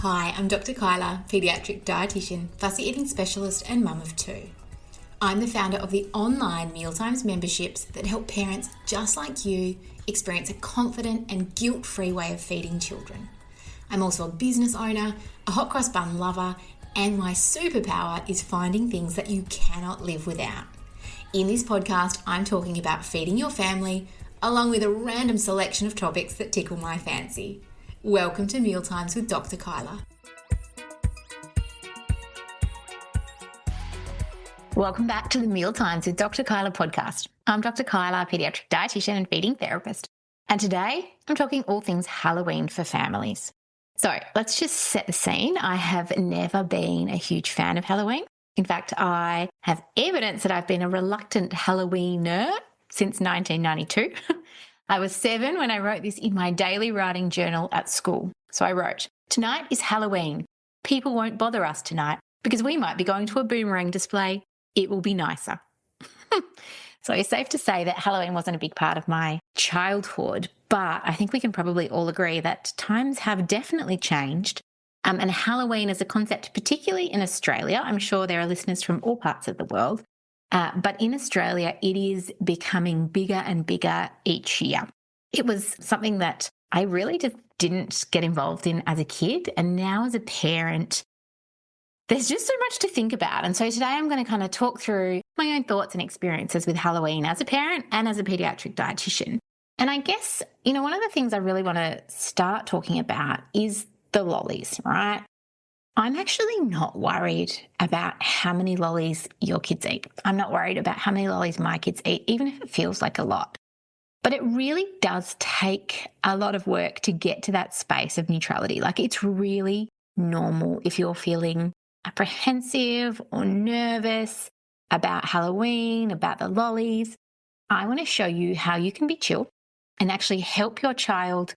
Hi, I'm Dr. Kyla, paediatric dietitian, fussy eating specialist and mum of two. I'm the founder of the online Mealtimes memberships that help parents just like you experience a confident and guilt-free way of feeding children. I'm also a business owner, a hot cross bun lover, and my superpower is finding things that you cannot live without. In this podcast, I'm talking about feeding your family, along with a random selection of topics that tickle my fancy. Welcome to Mealtimes with Dr. Kyla. Welcome back to the Mealtimes with Dr. Kyla podcast. I'm Dr. Kyla, paediatric dietitian and feeding therapist. And today I'm talking all things Halloween for families. So let's just set the scene. I have never been a huge fan of Halloween. In fact, I have evidence that I've been a reluctant Halloweener since 1992. I was 7 when I wrote this in my daily writing journal at school. So I wrote, "Tonight is Halloween. People won't bother us tonight because we might be going to a boomerang display. It will be nicer." So it's safe to say that Halloween wasn't a big part of my childhood, but I think we can probably all agree that times have definitely changed. And Halloween as a concept, particularly in Australia, I'm sure there are listeners from all parts of the world, but in Australia, it is becoming bigger and bigger each year. It was something that I really just didn't get involved in as a kid. And now as a parent, there's just so much to think about. And so today I'm going to kind of talk through my own thoughts and experiences with Halloween as a parent and as a paediatric dietitian. And I guess, one of the things I really want to start talking about is the lollies, right? I'm actually not worried about how many lollies your kids eat. I'm not worried about how many lollies my kids eat, even if it feels like a lot. But it really does take a lot of work to get to that space of neutrality. Like, it's really normal if you're feeling apprehensive or nervous about Halloween, about the lollies. I want to show you how you can be chill and actually help your child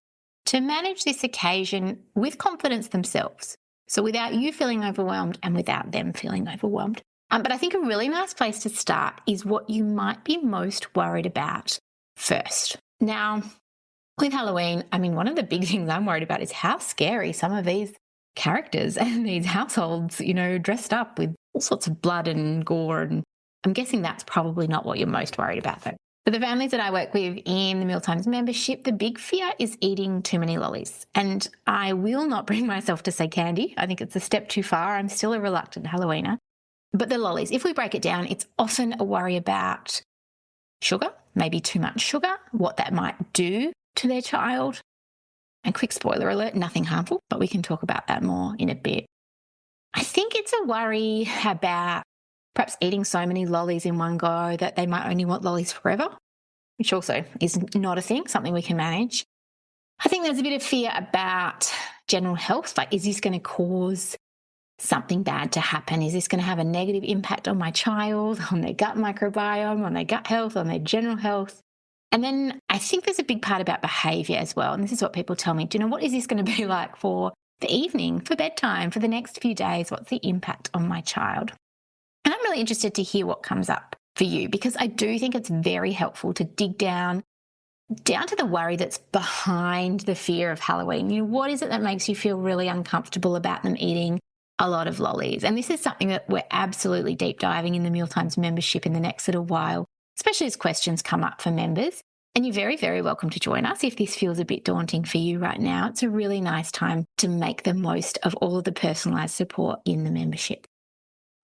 to manage this occasion with confidence themselves. So without you feeling overwhelmed and without them feeling overwhelmed. But I think a really nice place to start is what you might be most worried about first. Now, with Halloween, one of the big things I'm worried about is how scary some of these characters and these households, dressed up with all sorts of blood and gore. And I'm guessing that's probably not what you're most worried about, though. For the families that I work with in the Mealtimes membership, the big fear is eating too many lollies. And I will not bring myself to say candy. I think it's a step too far. I'm still a reluctant Halloweener. But the lollies, if we break it down, it's often a worry about sugar, maybe too much sugar, what that might do to their child. And quick spoiler alert, nothing harmful, but we can talk about that more in a bit. I think it's a worry about perhaps eating so many lollies in one go that they might only want lollies forever, which also is not a thing, something we can manage. I think there's a bit of fear about general health. Like, is this going to cause something bad to happen? Is this going to have a negative impact on my child, on their gut microbiome, on their gut health, on their general health? And then I think there's a big part about behaviour as well. And this is what people tell me. What is this going to be like for the evening, for bedtime, for the next few days? What's the impact on my child? And I'm really interested to hear what comes up for you, because I do think it's very helpful to dig down to the worry that's behind the fear of Halloween. What is it that makes you feel really uncomfortable about them eating a lot of lollies? And this is something that we're absolutely deep diving in the Mealtimes membership in the next little while, especially as questions come up for members. And you're very, very welcome to join us if this feels a bit daunting for you right now. It's a really nice time to make the most of all of the personalised support in the membership.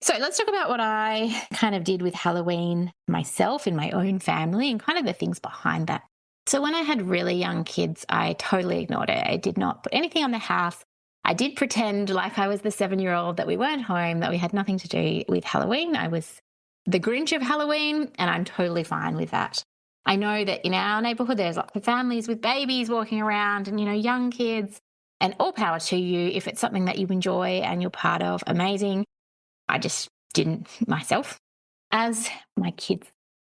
So let's talk about what I kind of did with Halloween myself in my own family and kind of the things behind that. So when I had really young kids, I totally ignored it. I did not put anything on the house. I did pretend like I was the 7-year-old, that we weren't home, that we had nothing to do with Halloween. I was the Grinch of Halloween, and I'm totally fine with that. I know that in our neighbourhood, there's lots of families with babies walking around and, young kids, and all power to you. If it's something that you enjoy and you're part of, amazing. I just didn't myself. As my kids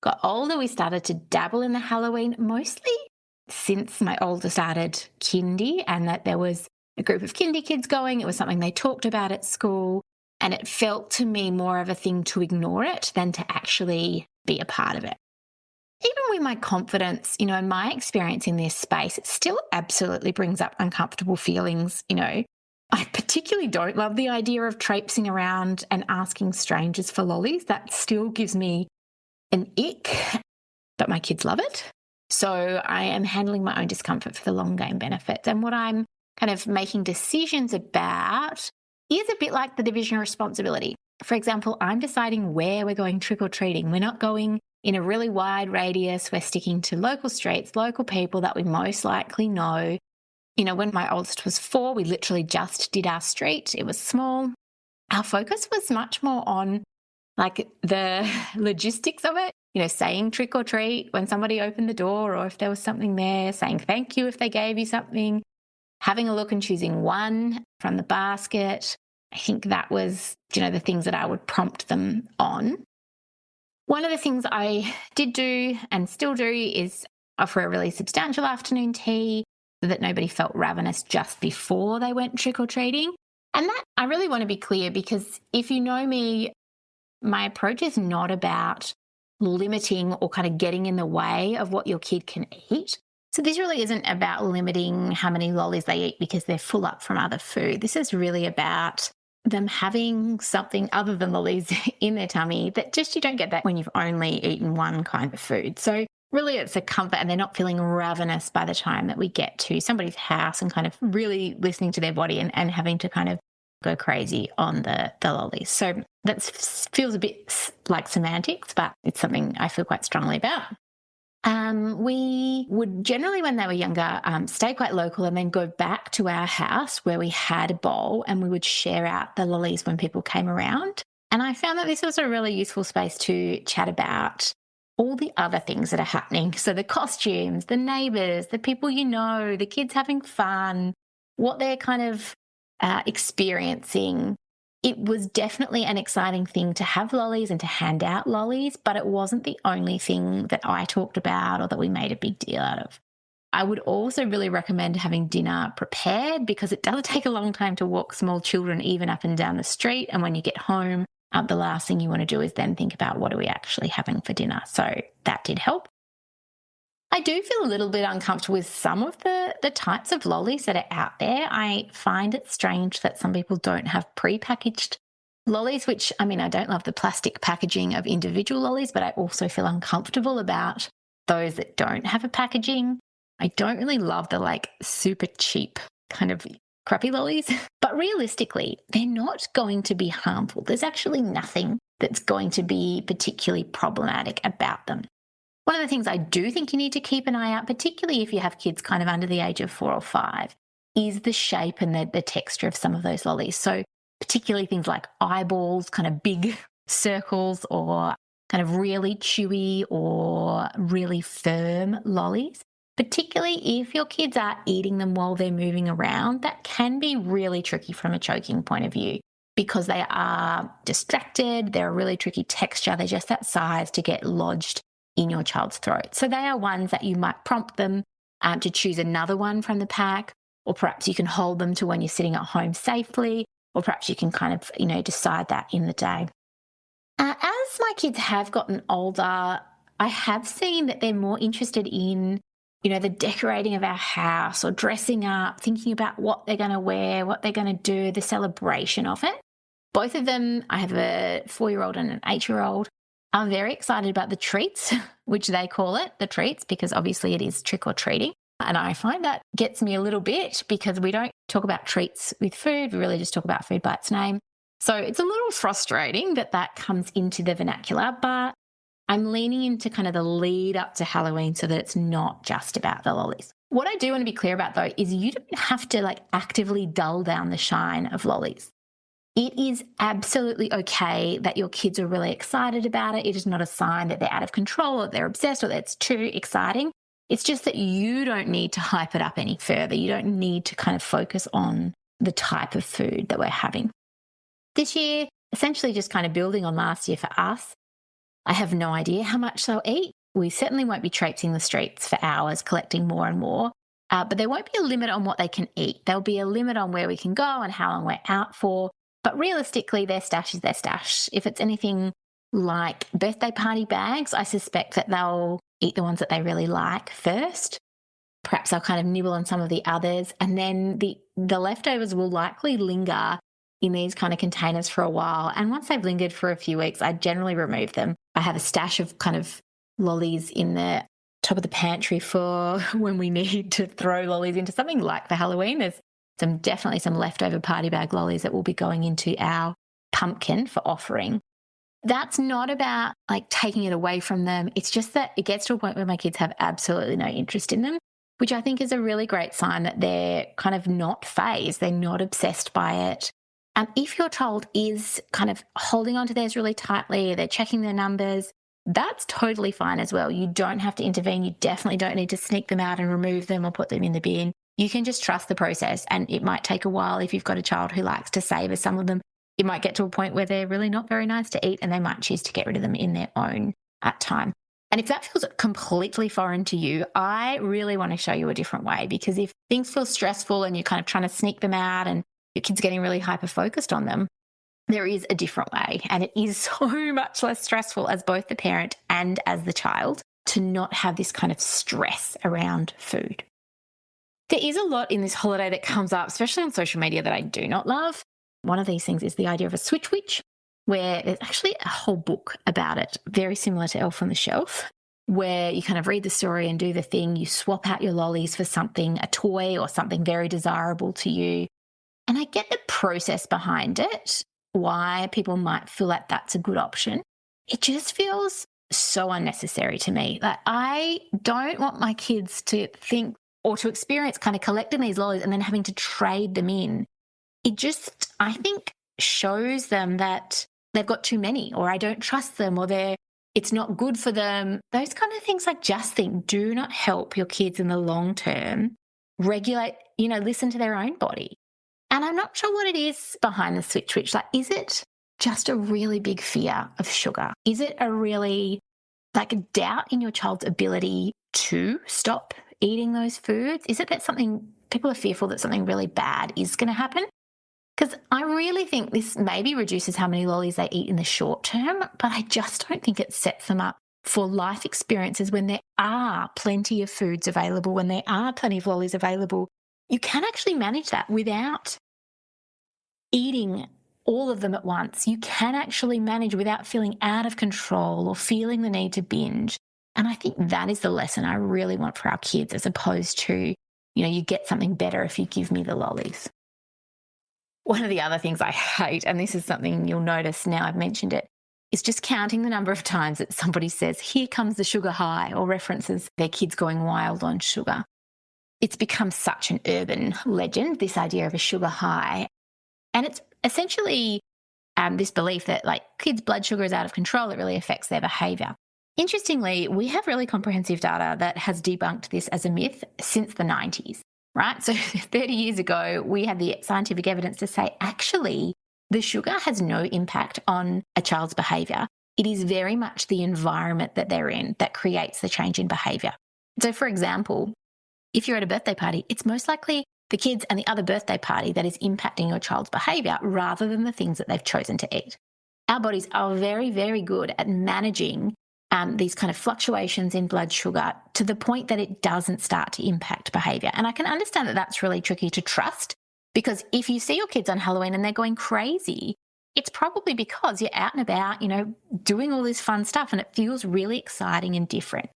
got older, we started to dabble in the Halloween, mostly since my older started kindy, and that there was a group of kindy kids going. It was something they talked about at school, and it felt to me more of a thing to ignore it than to actually be a part of it. Even with my confidence, and my experience in this space, it still absolutely brings up uncomfortable feelings, I particularly don't love the idea of traipsing around and asking strangers for lollies. That still gives me an ick, but my kids love it. So I am handling my own discomfort for the long game benefit. And what I'm kind of making decisions about is a bit like the division of responsibility. For example, I'm deciding where we're going trick-or-treating. We're not going in a really wide radius. We're sticking to local streets, local people that we most likely know. You know, when my oldest was 4, we literally just did our street. It was small. Our focus was much more on like the logistics of it, you know, saying trick or treat when somebody opened the door, or if there was something there, saying thank you if they gave you something, having a look and choosing one from the basket. I think that was, you know, the things that I would prompt them on. One of the things I did do and still do is offer a really substantial afternoon tea so that nobody felt ravenous just before they went trick-or-treating. And that I really want to be clear, because if you know me, my approach is not about limiting or kind of getting in the way of what your kid can eat. So this really isn't about limiting how many lollies they eat because they're full up from other food. This is really about them having something other than lollies in their tummy that just you don't get that when you've only eaten one kind of food. So really it's a comfort, and they're not feeling ravenous by the time that we get to somebody's house and kind of really listening to their body and having to kind of go crazy on the lollies. So that feels a bit like semantics, but it's something I feel quite strongly about. We would generally, when they were younger, stay quite local and then go back to our house where we had a bowl, and we would share out the lollies when people came around. And I found that this was a really useful space to chat about all the other things that are happening. So the costumes, the neighbours, the people you know, the kids having fun, what they're kind of experiencing. It was definitely an exciting thing to have lollies and to hand out lollies, but it wasn't the only thing that I talked about or that we made a big deal out of. I would also really recommend having dinner prepared, because it does take a long time to walk small children even up and down the street. And when you get home, the last thing you want to do is then think about what are we actually having for dinner. So that did help. I do feel a little bit uncomfortable with some of the types of lollies that are out there. I find it strange that some people don't have pre-packaged lollies, which, I mean, I don't love the plastic packaging of individual lollies, but I also feel uncomfortable about those that don't have a packaging. I don't really love the like super cheap kind of crappy lollies, but realistically, they're not going to be harmful. There's actually nothing that's going to be particularly problematic about them. One of the things I do think you need to keep an eye out, particularly if you have kids kind of under the age of 4 or 5, is the shape and the texture of some of those lollies. So particularly things like eyeballs, kind of big circles, or kind of really chewy or really firm lollies. Particularly if your kids are eating them while they're moving around, that can be really tricky from a choking point of view, because they are distracted, they're a really tricky texture, they're just that size to get lodged in your child's throat. So they are ones that you might prompt them to choose another one from the pack, or perhaps you can hold them to when you're sitting at home safely, or perhaps you can kind of, you know, decide that in the day. As my kids have gotten older, I have seen that they're more interested in, you know, the decorating of our house or dressing up, thinking about what they're going to wear, what they're going to do, the celebration of it. Both of them, I have a 4-year-old and an 8-year-old, are very excited about the treats, which they call it, the treats, because obviously it is trick-or-treating. And I find that gets me a little bit, because we don't talk about treats with food, we really just talk about food by its name. So it's a little frustrating that that comes into the vernacular, but I'm leaning into kind of the lead up to Halloween so that it's not just about the lollies. What I do want to be clear about, though, is you don't have to like actively dull down the shine of lollies. It is absolutely okay that your kids are really excited about it. It is not a sign that they're out of control or they're obsessed or that it's too exciting. It's just that you don't need to hype it up any further. You don't need to kind of focus on the type of food that we're having. This year, essentially just kind of building on last year for us, I have no idea how much they'll eat. We certainly won't be traipsing the streets for hours collecting more and more, but there won't be a limit on what they can eat. There'll be a limit on where we can go and how long we're out for. But realistically, their stash is their stash. If it's anything like birthday party bags, I suspect that they'll eat the ones that they really like first. Perhaps they'll kind of nibble on some of the others, and then the leftovers will likely linger in these kind of containers for a while. And once they've lingered for a few weeks, I generally remove them. I have a stash of kind of lollies in the top of the pantry for when we need to throw lollies into something like for Halloween. There's definitely some leftover party bag lollies that will be going into our pumpkin for offering. That's not about like taking it away from them. It's just that it gets to a point where my kids have absolutely no interest in them, which I think is a really great sign that they're kind of not phased. They're not obsessed by it. And if your child is kind of holding onto theirs really tightly, they're checking their numbers, that's totally fine as well. You don't have to intervene. You definitely don't need to sneak them out and remove them or put them in the bin. You can just trust the process, and it might take a while. If you've got a child who likes to savor some of them, it might get to a point where they're really not very nice to eat and they might choose to get rid of them in their own time. And if that feels completely foreign to you, I really want to show you a different way, because if things feel stressful and you're kind of trying to sneak them out and your kid's getting really hyper-focused on them, there is a different way. And it is so much less stressful as both the parent and as the child to not have this kind of stress around food. There is a lot in this holiday that comes up, especially on social media, that I do not love. One of these things is the idea of a switch witch, where there's actually a whole book about it, very similar to Elf on the Shelf, where you kind of read the story and do the thing. You swap out your lollies for something, a toy or something very desirable to you. And I get the process behind it, why people might feel like that's a good option. It just feels so unnecessary to me. Like, I don't want my kids to think or to experience kind of collecting these lollies and then having to trade them in. It just, I think, shows them that they've got too many, or I don't trust them, or it's not good for them. Those kind of things, I just think, do not help your kids in the long term regulate, listen to their own body. And I'm not sure what it is behind the switch witch. Like, is it just a really big fear of sugar? Is it a really like a doubt in your child's ability to stop eating those foods? Is it that people are fearful that something really bad is going to happen? Because I really think this maybe reduces how many lollies they eat in the short term, but I just don't think it sets them up for life experiences when there are plenty of foods available, when there are plenty of lollies available. You can actually manage that without eating all of them at once. You can actually manage without feeling out of control or feeling the need to binge. And I think that is the lesson I really want for our kids, as opposed to, you get something better if you give me the lollies. One of the other things I hate, and this is something you'll notice now I've mentioned it, is just counting the number of times that somebody says, "Here comes the sugar high," or references their kids going wild on sugar. It's become such an urban legend, this idea of a sugar high. And it's essentially this belief that like kids' blood sugar is out of control. It really affects their behaviour. Interestingly, we have really comprehensive data that has debunked this as a myth since the 90s, right? So 30 years ago, we had the scientific evidence to say, actually, the sugar has no impact on a child's behaviour. It is very much the environment that they're in that creates the change in behaviour. So, for example, if you're at a birthday party, it's most likely the kids and the other birthday party that is impacting your child's behaviour rather than the things that they've chosen to eat. Our bodies are very, very good at managing these kind of fluctuations in blood sugar to the point that it doesn't start to impact behaviour. And I can understand that that's really tricky to trust, because if you see your kids on Halloween and they're going crazy, it's probably because you're out and about, doing all this fun stuff and it feels really exciting and different.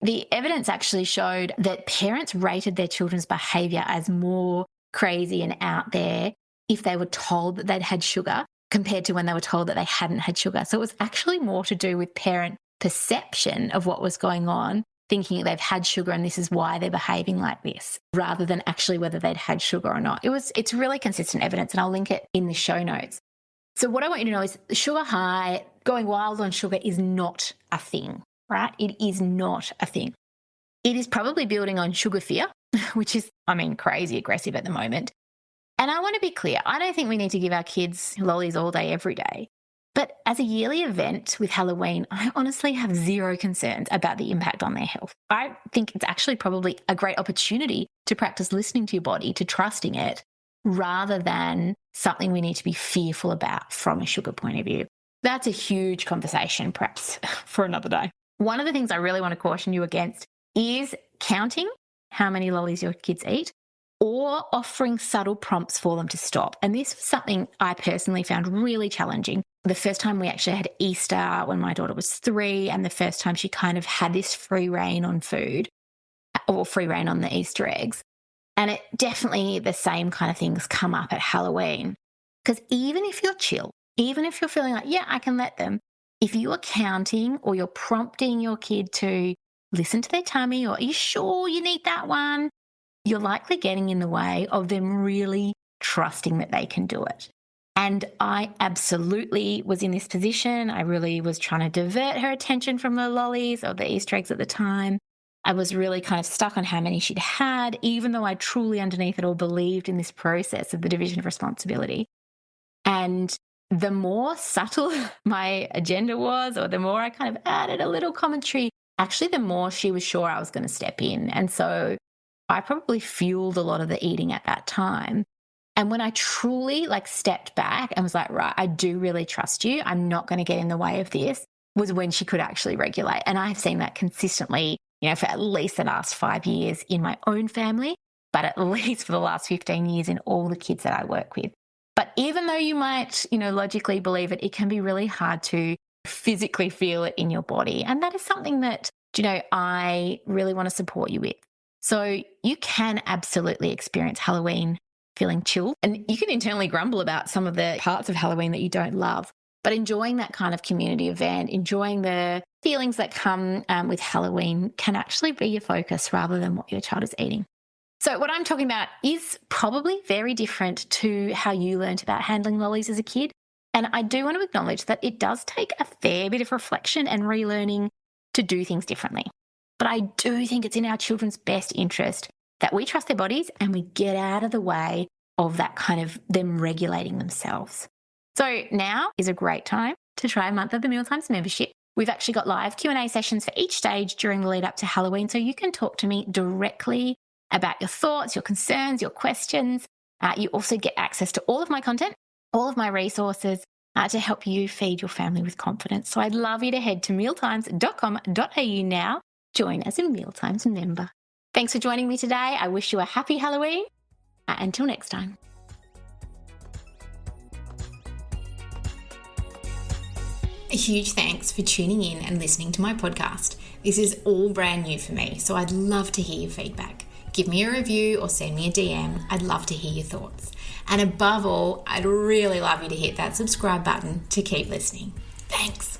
The evidence actually showed that parents rated their children's behaviour as more crazy and out there if they were told that they'd had sugar compared to when they were told that they hadn't had sugar. So it was actually more to do with parent perception of what was going on, thinking they've had sugar and this is why they're behaving like this, rather than actually whether they'd had sugar or not. It's really consistent evidence, and I'll link it in the show notes. So what I want you to know is sugar high, going wild on sugar is not a thing, right? It is not a thing. It is probably building on sugar fear, which is, crazy aggressive at the moment. And I want to be clear, I don't think we need to give our kids lollies all day, every day. But as a yearly event with Halloween, I honestly have zero concerns about the impact on their health. I think it's actually probably a great opportunity to practice listening to your body, to trusting it, rather than something we need to be fearful about from a sugar point of view. That's a huge conversation, perhaps, for another day. One of the things I really want to caution you against is counting how many lollies your kids eat, or offering subtle prompts for them to stop. And this was something I personally found really challenging. The first time we actually had Easter when my daughter was 3, and the first time she kind of had this free reign on food, or free reign on the Easter eggs. And it definitely, the same kind of things come up at Halloween. Because even if you're chill, even if you're feeling like, yeah, I can let them, if you are counting or you're prompting your kid to listen to their tummy, or are you sure you need that one, you're likely getting in the way of them really trusting that they can do it. And I absolutely was in this position. I really was trying to divert her attention from the lollies or the Easter eggs at the time. I was really kind of stuck on how many she'd had, even though I truly underneath it all believed in this process of the division of responsibility. And the more subtle my agenda was, or the more I kind of added a little commentary, actually the more she was sure I was going to step in. And so I probably fueled a lot of the eating at that time. And when I truly stepped back and was like, right, I do really trust you, I'm not going to get in the way of this, was when she could actually regulate. And I've seen that consistently, for at least the last 5 years in my own family, but at least for the last 15 years in all the kids that I work with. But even though you might, logically believe it, it can be really hard to physically feel it in your body. And that is something that, I really want to support you with. So you can absolutely experience Halloween feeling chill, and you can internally grumble about some of the parts of Halloween that you don't love. But enjoying that kind of community event, enjoying the feelings that come with Halloween can actually be your focus rather than what your child is eating. So what I'm talking about is probably very different to how you learned about handling lollies as a kid. And I do want to acknowledge that it does take a fair bit of reflection and relearning to do things differently. But I do think it's in our children's best interest that we trust their bodies and we get out of the way of that kind of them regulating themselves. So now is a great time to try a month of the Mealtimes membership. We've actually got live Q&A sessions for each stage during the lead up to Halloween, so you can talk to me directly about your thoughts, your concerns, your questions. You also get access to all of my content, all of my resources to help you feed your family with confidence. So I'd love you to head to mealtimes.com.au now. Join as a Mealtimes member. Thanks for joining me today. I wish you a happy Halloween. Until next time. A huge thanks for tuning in and listening to my podcast. This is all brand new for me, so I'd love to hear your feedback. Give me a review or send me a DM. I'd love to hear your thoughts. And above all, I'd really love you to hit that subscribe button to keep listening. Thanks.